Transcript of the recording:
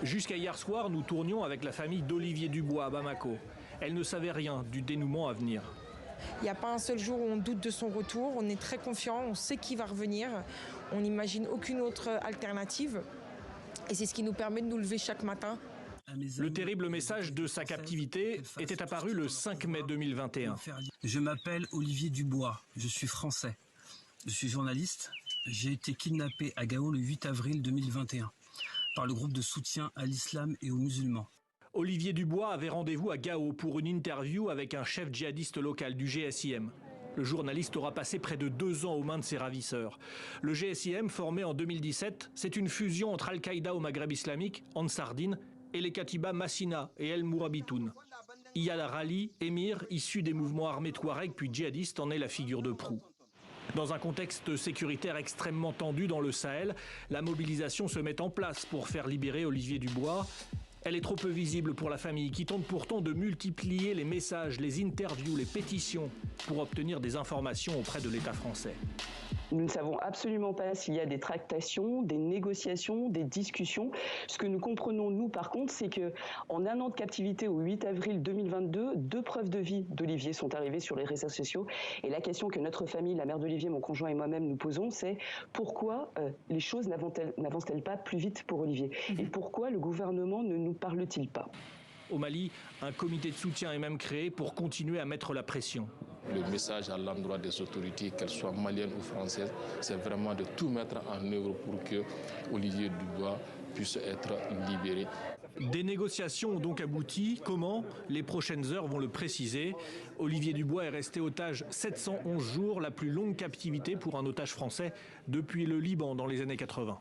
Jusqu'à hier soir, nous tournions avec la famille d'Olivier Dubois à Bamako. Elle ne savait rien du dénouement à venir. Il n'y a pas un seul jour où on doute de son retour. On est très confiant, on sait qu'il va revenir. On n'imagine aucune autre alternative. Et c'est ce qui nous permet de nous lever chaque matin. Le terrible message de sa captivité était apparu le 5 mai 2021. Je m'appelle Olivier Dubois, je suis français. Je suis journaliste. J'ai été kidnappé à Gao le 8 avril 2021 par le groupe de soutien à l'islam et aux musulmans. Olivier Dubois avait rendez-vous à Gao pour une interview avec un chef djihadiste local du GSIM. Le journaliste aura passé près de 2 ans aux mains de ses ravisseurs. Le GSIM, formé en 2017, c'est une fusion entre Al-Qaïda au Maghreb islamique, Ansar Dine, et les Katiba Massina et El Mourabitoun. Iyad Rali, émir, issu des mouvements armés touareg puis djihadistes, en est la figure de proue. Dans un contexte sécuritaire extrêmement tendu dans le Sahel, la mobilisation se met en place pour faire libérer Olivier Dubois. Elle est trop peu visible pour la famille qui tente pourtant de multiplier les messages, les interviews, les pétitions pour obtenir des informations auprès de l'État français. Nous ne savons absolument pas s'il y a des tractations, des négociations, des discussions. Ce que nous comprenons, nous, par contre, c'est qu'en 1 an de captivité au 8 avril 2022, 2 preuves de vie d'Olivier sont arrivées sur les réseaux sociaux. Et la question que notre famille, la mère d'Olivier, mon conjoint et moi-même nous posons, c'est pourquoi les choses n'avancent-elles pas plus vite pour Olivier ? Et pourquoi le gouvernement ne nous parle-t-il pas ? Au Mali, un comité de soutien est même créé pour continuer à mettre la pression. Le message à l'endroit des autorités, qu'elles soient maliennes ou françaises, c'est vraiment de tout mettre en œuvre pour que Olivier Dubois puisse être libéré. Des négociations ont donc abouti. Comment ? Les prochaines heures vont le préciser. Olivier Dubois est resté otage 711 jours, la plus longue captivité pour un otage français depuis le Liban dans les années 80.